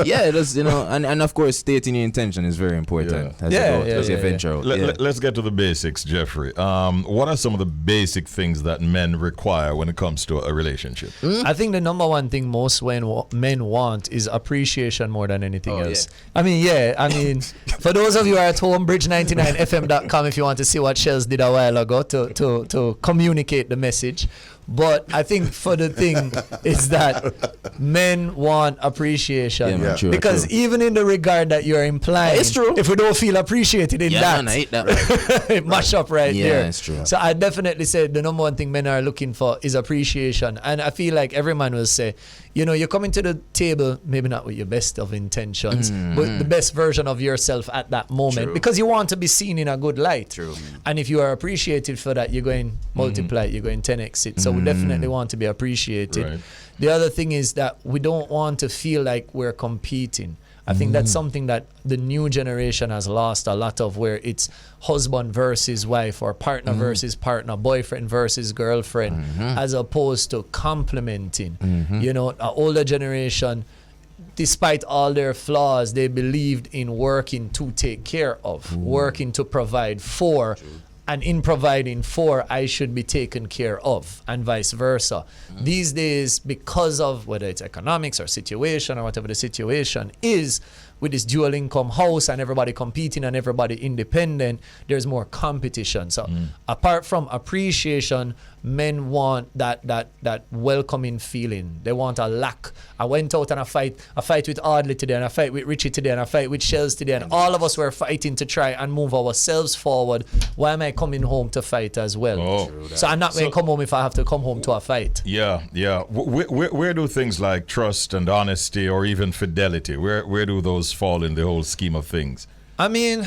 Yeah, it is, you know, and of course, stating your intention is very important as you venture out. Let's get to the basics, Jeffrey. What are some of the basic things that men require when it comes to a relationship? I think the number one thing most men want is appreciation more than anything else. Yeah. I mean, for those of you who are at home, bridge99fm.com if you want to see what Shelz did a while ago to communicate the message. But I think for the thing is that men want appreciation. True, because even in the regard that you're implying, it's true. If we don't feel appreciated in it mash up right there. Yeah, it's true. So I definitely say the number one thing men are looking for is appreciation. And I feel like every man will say, you know, you're coming to the table, maybe not with your best of intentions, but the best version of yourself at that moment, because you want to be seen in a good light. True. And if you are appreciated for that, you're going multiply, you're going 10x it. So we definitely want to be appreciated. Right. The other thing is that we don't want to feel like we're competing. I think that's something that the new generation has lost a lot of, where it's husband versus wife or partner versus partner, boyfriend versus girlfriend, as opposed to complementing. You know, an older generation, despite all their flaws, they believed in working to take care of, working to provide for, and in providing for, I should be taken care of, and vice versa. These days, because of whether it's economics or situation or whatever the situation is, with this dual income house and everybody competing and everybody independent, there's more competition. So apart from appreciation, men want that welcoming feeling. They want a lack. I went out and I fight with Audley today, and I fight with Richie today, and I fight with Shelz today, and all of us were fighting to try and move ourselves forward. Why am I coming home to fight as well? So I'm not going to come home if I have to come home to a fight. Yeah. Where do things like trust and honesty or even fidelity, where do those fall in the whole scheme of things? I mean,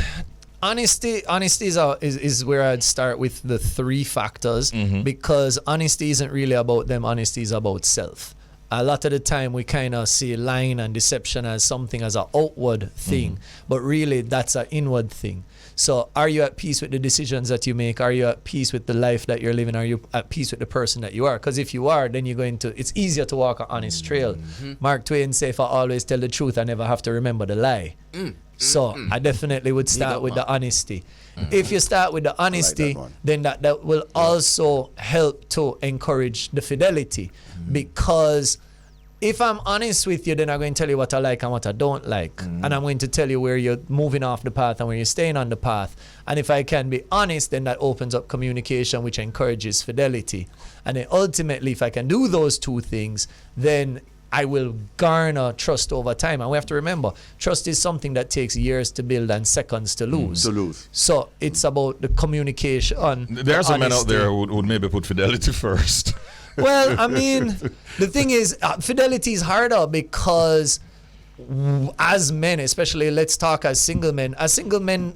honesty is where I'd start with the three factors, because honesty isn't really about them. Honesty is about self. A lot of the time we kind of see lying and deception as something as an outward thing, but really that's an inward thing. So are you at peace with the decisions that you make? Are you at peace with the life that you're living? Are you at peace with the person that you are? Because if you are, then it's easier to walk an honest trail. Mark Twain said, if I always tell the truth, I never have to remember the lie. So I definitely would start with the honesty. If you start with the honesty, then that will also help to encourage the fidelity. Because if I'm honest with you, then I'm going to tell you what I like and what I don't like. And I'm going to tell you where you're moving off the path and where you're staying on the path. And if I can be honest, then that opens up communication, which encourages fidelity. And then ultimately, if I can do those two things, then I will garner trust over time. And we have to remember, trust is something that takes years to build and seconds to lose. So it's about the communication. There are some men out there who would maybe put fidelity first. Well, I mean, the thing is, fidelity is harder because as men, especially let's talk as single men,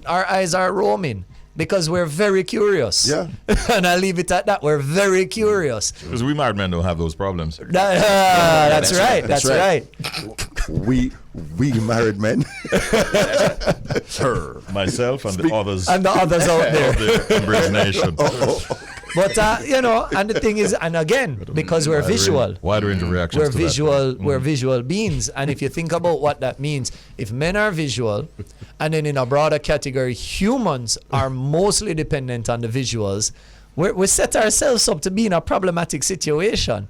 our eyes are roaming because we're very curious. Yeah. And I leave it at that. We're very curious. Because we married men don't have those problems. That's right. That's right. We married men. Myself and the others. And the others out there. Of the Embrace Nation. But and the thing is, and again, because we're visual, wide range of reactions. We're visual beings, and if you think about what that means, if men are visual, and then in a broader category, humans are mostly dependent on the visuals, we set ourselves up to be in a problematic situation.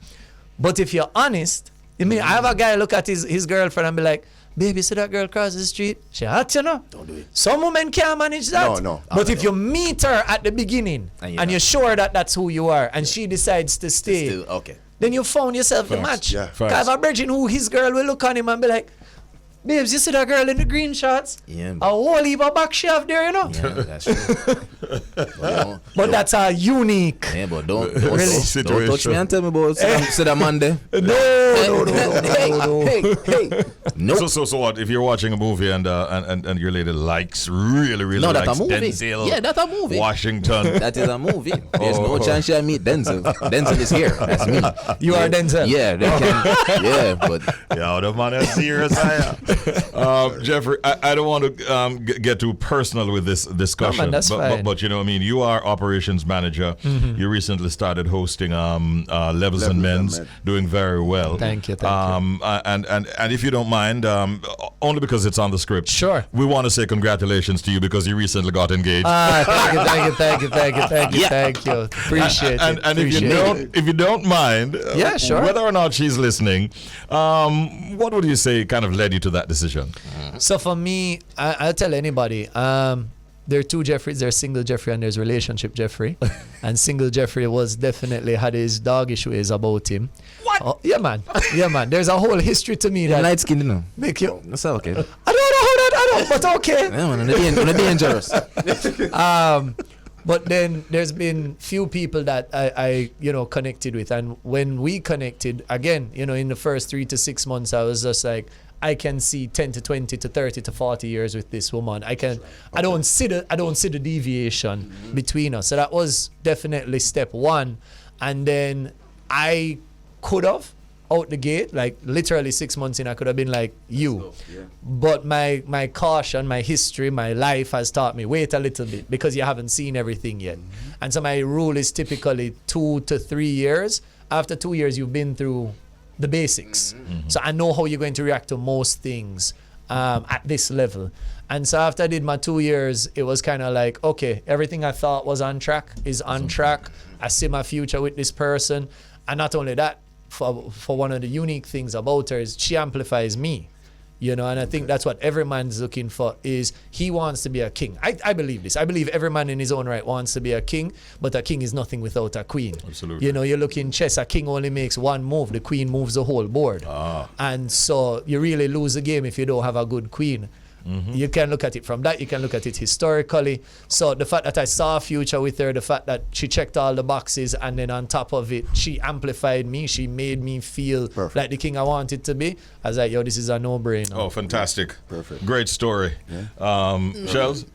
But if you're honest, I mean, I have a guy look at his girlfriend and be like, baby, see that girl cross the street? She hot, you know? Don't do it. Some women can't manage that. No. But if you meet her at the beginning and you're sure that that's who you are and she decides to stay, then you found yourself the match. Yeah. I have a virgin who his girl will look on him and be like, babes, you see that girl in the green shorts? Yeah. A whole heap of back she have there, you know? Yeah, that's true. But that's a unique. Yeah, but don't Really? don't touch me and tell me about that Monday. No. So what? If you're watching a movie and your lady likes really No, that's likes a movie. Denzel, Yeah, that's a movie. Washington. That is a movie. There's no chance I meet Denzel. Denzel is here. That's me. You are Denzel. Yeah, they can. Yeah, but Yeah, the man is serious. Jeffrey, I don't want to get too personal with this discussion, No, man, that's fine. but you know, I mean, you are operations manager. You recently started hosting Levels and Men's, doing very well. Thank you. And if you don't mind, only because it's on the script. Sure. We want to say congratulations to you because you recently got engaged. Thank you. Appreciate it. And if you don't mind, Yeah, sure. whether or not she's listening, what would you say kind of led you to that decision? So for me, I'll tell anybody, there are two Jeffreys. There's single Jeffrey and there's relationship Jeffrey. And single Jeffrey was definitely had his doggish ways about him. What? Yeah, man. There's a whole history to me that light skin, you know. make you. That's okay. I don't know how that. I don't. But okay. Yeah, man, they're dangerous. But then there's been few people that I connected with, and when we connected again, in the first 3 to 6 months, I was just like, I can see 10 to 20 to 30 to 40 years with this woman. I don't see the deviation between us. So that was definitely step one. And then I could have out the gate, like literally 6 months in, I could have been like you. But my caution, my history, my life has taught me, wait a little bit because you haven't seen everything yet. And so my rule is typically 2 to 3 years. After 2 years, you've been through the basics. So I know how you're going to react to most things. at this level. And so after I did my 2 years, it was kind of like, okay, everything I thought was on track is on track. I see my future with this person. And not only that, for one of the unique things about her is she amplifies me. And I think that's what every man's looking for, is he wants to be a king. I believe this. I believe every man in his own right wants to be a king, but a king is nothing without a queen. Absolutely. You look in chess, a king only makes one move. The queen moves the whole board. And so you really lose the game if you don't have a good queen. You can look at it from that. You can look at it historically. So the fact that I saw a future with her, the fact that she checked all the boxes, and then on top of it, she amplified me. She made me feel like the king I wanted to be. I was like, yo, this is a no-brainer. Oh, fantastic. Perfect. Great story. Shelz?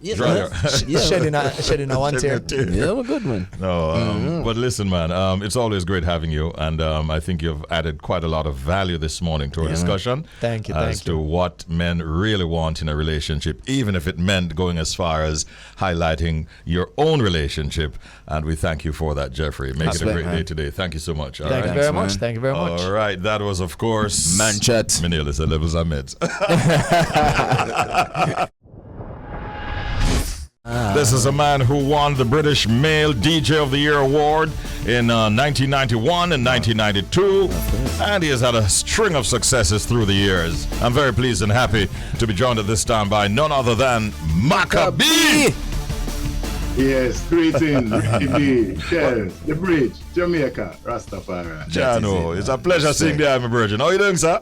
Shedding a one tear. Yeah, we're good, man. No, but listen, man, it's always great having you, and I think you've added quite a lot of value this morning to our discussion. Thank you. As to what men really want in a relationship, even if it meant going as far as highlighting your own relationship. And we thank you for that, Jeffrey. Make it a great day today. Thank you so much. Thank you very much. Thank you very much. All right, that was, of course, Manchat. Manila sa levels I met. This is a man who won the British Male DJ of the Year award in 1991 and 1992, and he has had a string of successes through the years. I'm very pleased and happy to be joined at this time by none other than Macka B. Yes, greetings, Richie, Shelz, The Bridge, Jamaica, Rastafari. Jano, it's a pleasure seeing the I'm a virgin. How are you doing, sir?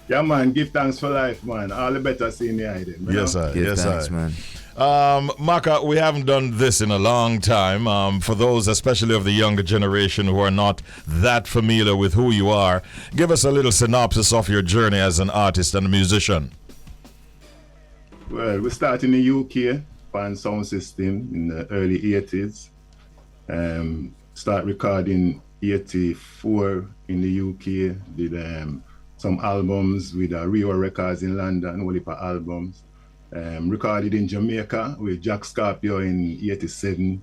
Yeah, man, give thanks for life, man. All the better seeing the item. Yes, sir. Yes, Thanks, sir. man. Macka, we haven't done this in a long time. For those, especially of the younger generation, who are not that familiar with who you are, give us a little synopsis of your journey as an artist and a musician. Well, we started in the UK, on sound system in the early 80s. Start recording 84 in the UK. Did some albums with Rio Records in London, whole heap of albums. Recorded in Jamaica with Jack Scorpio in 87,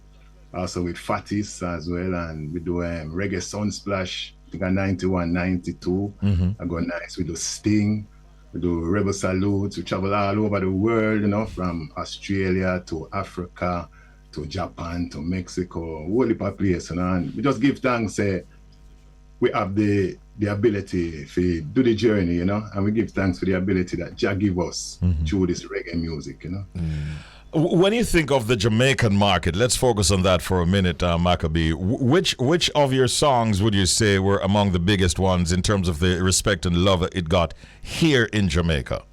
also with Fatis as well, and we do Reggae Sunsplash, I think 91, 92. I go nice, we do Sting, we do Rebel Salutes, we travel all over the world, from Australia to Africa to Japan to Mexico, whole heap of place, and we just give thanks, we have the ability to do the journey, and we give thanks for the ability that Jah give us through this reggae music, When you think of the Jamaican market, let's focus on that for a minute, Macka B. Which of your songs would you say were among the biggest ones in terms of the respect and love it got here in Jamaica?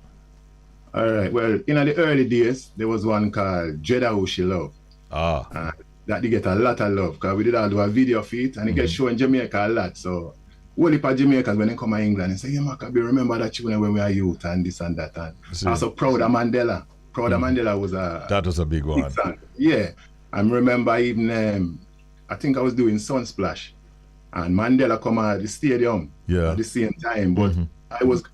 All right, well, in the early days, there was one called Jeddah Who She Love. That did get a lot of love, because we did all do a video for it, and it gets shown in Jamaica a lot, so all the Jamaicans, when they come to England, and say, yeah, Macka B, remember that tune when we were youth and this and that. And also Proud of Mandela. Proud of Mandela was that was a big one. Song. Yeah. I remember even, I think I was doing Sunsplash, and Mandela come at the stadium at the same time, but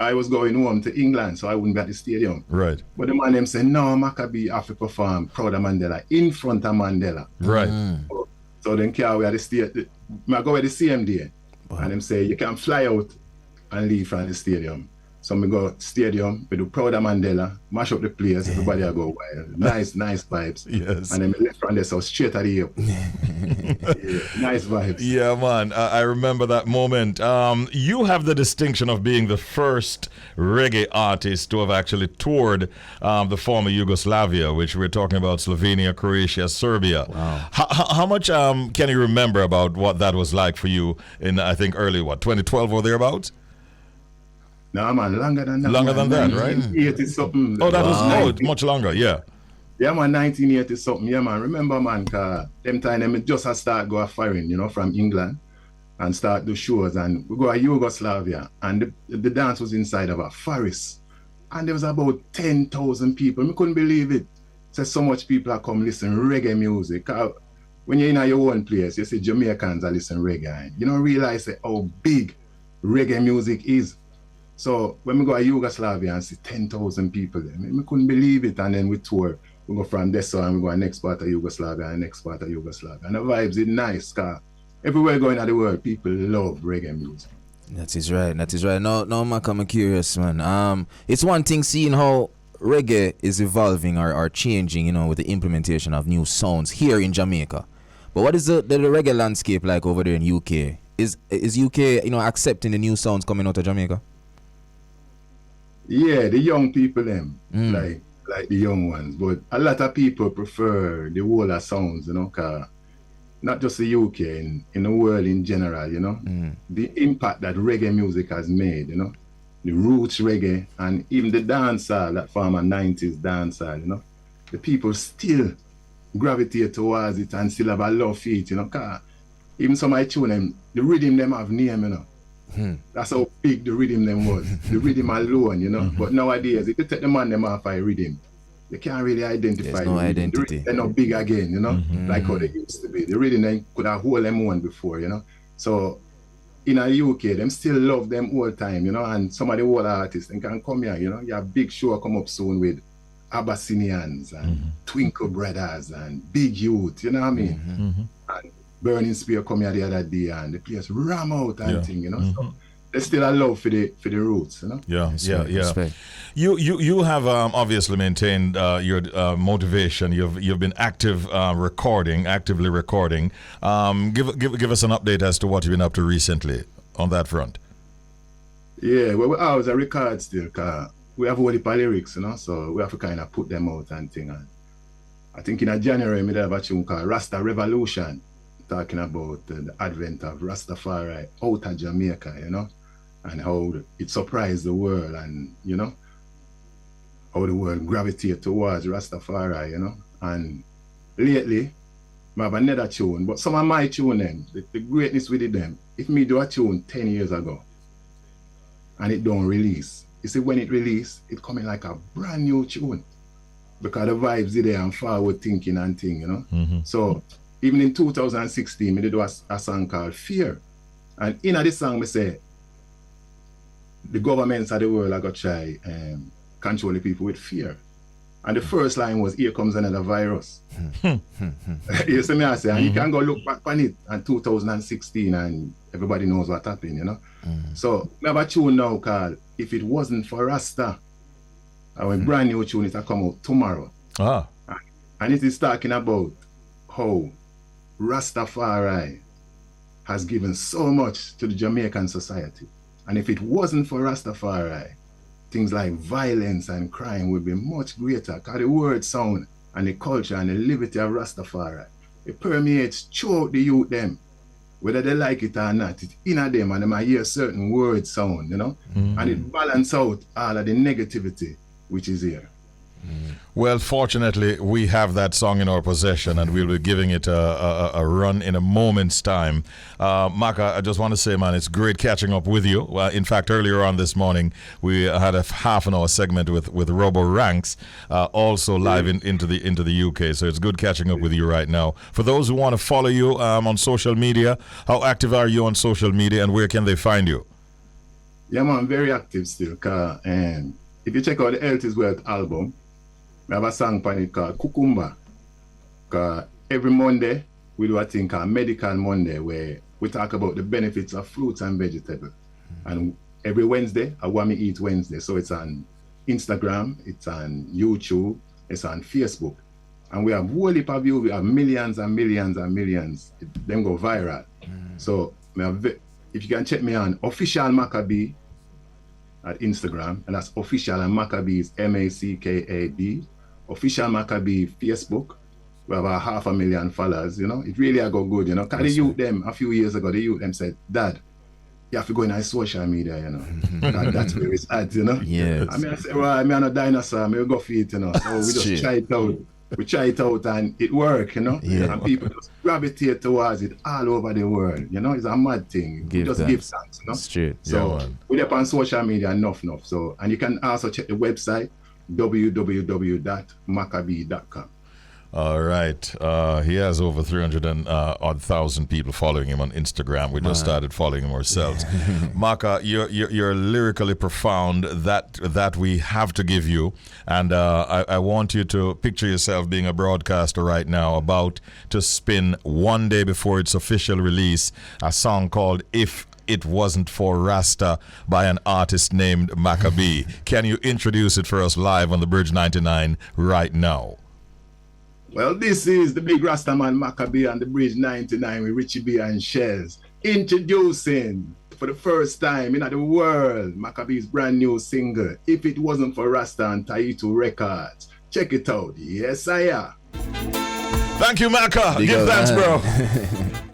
I was going home to England, so I wouldn't be at the stadium. Right. But the man them said, no, Macka B have to perform Proud of Mandela in front of Mandela. Right. So then we at the stadium, I go at the same day. And them say, you can fly out and leave from the stadium. So we go stadium, we do Proud of Mandela, mash up the place, everybody will go wild. Nice vibes. Yes. And then we left from there, so straight at the airport. Nice vibes. Yeah, man. I remember that moment. You have the distinction of being the first reggae artist to have actually toured the former Yugoslavia, which we're talking about Slovenia, Croatia, Serbia. Wow. How much can you remember about what that was like for you in, I think, early, 2012 or thereabouts? No, man, longer than that. Longer than that, right? 1980 something. Oh, that was much longer, yeah. Yeah, man, 1980 something. Yeah, man. Remember, man, them time them just had start go foreign, from England, and start do shows, and we go to Yugoslavia, and the dance was inside of a forest, and there was about 10,000 people. We couldn't believe it. So much people are come listen reggae music. When you're in your own place, you see Jamaicans are listen reggae, and you don't realize how big reggae music is. So when we go to Yugoslavia and see 10,000 people there, we couldn't believe it. And then we tour. We go from there and we go to the next part of Yugoslavia and next part of Yugoslavia. And the vibes is nice, because everywhere going in the world, people love reggae music. That is right. No, Macka, I'm curious, man. It's one thing seeing how reggae is evolving or changing, you know, with the implementation of new sounds here in Jamaica. But what is the reggae landscape like over there in UK? Is UK, you know, accepting the new sounds coming out of Jamaica? Yeah, the young people them, like the young ones. But a lot of people prefer the older sounds, you know, 'cause not just the UK, in the world in general, you know, the impact that reggae music has made, you know, the roots reggae and even the dancehall, that former 90s dancehall, you know, the people still gravitate towards it and still have a love for it, you know, 'cause even some I tune them, the rhythm them have name, you know. That's how big the rhythm them was. The rhythm alone, you know. But nowadays, if you take the man them off a rhythm, you can't really identify. There's no identity. They're not big again, you know, like how they used to be. The rhythm they could have hold them one before, you know. So in the UK, them still love them all time, you know, and some of the old artists they can come here, you know. You have big show come up soon with Abyssinians and Twinkle Brothers and Big Youth, you know what I mean? And Burning Spear come here the other day and the place ram out and thing, you know. So there's still a love for the roots, you know. Respect. You have obviously maintained your motivation. You've been actively recording. Give us an update as to what you've been up to recently on that front. Yeah, well, we always a record still, 'cause we have all the lyrics, you know, so we have to kind of put them out and thing. And I think in January, we have a tune called Rasta Revolution, talking about the advent of Rastafari out of Jamaica, you know, and how it surprised the world, and, you know, how the world gravitate towards Rastafari, you know. And lately, I have another tune, but some of my tune them, the greatness with them, if me do a tune 10 years ago, and it don't release, you see, when it release, it coming like a brand new tune, because the vibes are there and forward thinking and thing, you know. So even in 2016, I did a song called Fear. And in this song, I say, the governments of the world are going to try control the people with fear. And the first line was, here comes another virus. You see me, I say, and you can go look back on it in 2016 and everybody knows what happened, you know. So I have a tune now called If It Wasn't for Rasta. Our brand new tune, it will come out tomorrow. And it is talking about how Rastafari has given so much to the Jamaican society. And if it wasn't for Rastafari, things like violence and crime would be much greater, because the word sound and the culture and the liberty of Rastafari, it permeates throughout the youth them. Whether they like it or not, it's in them and they might hear certain word sound, you know, and it balance out all of the negativity which is here. Well, fortunately, we have that song in our possession, and we'll be giving it a run in a moment's time. Macka, I just want to say, man, it's great catching up with you. In fact, earlier on this morning, we had a half an hour segment with Robo Ranks, also live into the UK. So it's good catching up with you right now. For those who want to follow you on social media, how active are you on social media, and where can they find you? Yeah, man, I'm very active still. If you check out the Health is Wealth album, we have a song on it called Cucumba. Every Monday, we do a thing called Medical Monday, where we talk about the benefits of fruits and vegetables. And every Wednesday, I want me eat Wednesday. So it's on Instagram, it's on YouTube, it's on Facebook. And we have whole heap of views, we have millions and millions and millions. Them go viral. So if you can check me on Official Macka B at Instagram, and that's Official, and Macka B is MACKAB. Official Macka B Facebook. We have 500,000 followers, you know. It really go good, you know. Because the youth them, a few years ago, the youth them said, Dad, you have to go in our social media, you know. That's where it's at, you know. Yes. I mean, I say, well, I'm not a dinosaur, I go for it, you know. So we just try it out. We try it out and it works, you know. Yeah. And people just gravitate towards it all over the world, you know. It's a mad thing. Give thanks, you know. It's true. So we're up on social media enough. So, and you can also check the website, www.maccab.com. All right. He has over 300,000 people following him on Instagram. We just started following him ourselves. Macka, you're lyrically profound. That we have to give you. And I want you to picture yourself being a broadcaster right now, about to spin one day before its official release a song called If It Wasn't for Rasta by an artist named Macka B. Can you introduce it for us live on the Bridge 99 right now? Well, this is the big Rastaman Macka B on the Bridge 99 with Richie B and Shelz. Introducing, for the first time in the world, Macka B's brand new single, If It Wasn't for Rasta on Taito Records. Check it out. Yes, I am. Thank you, Macka. Give thanks, bro.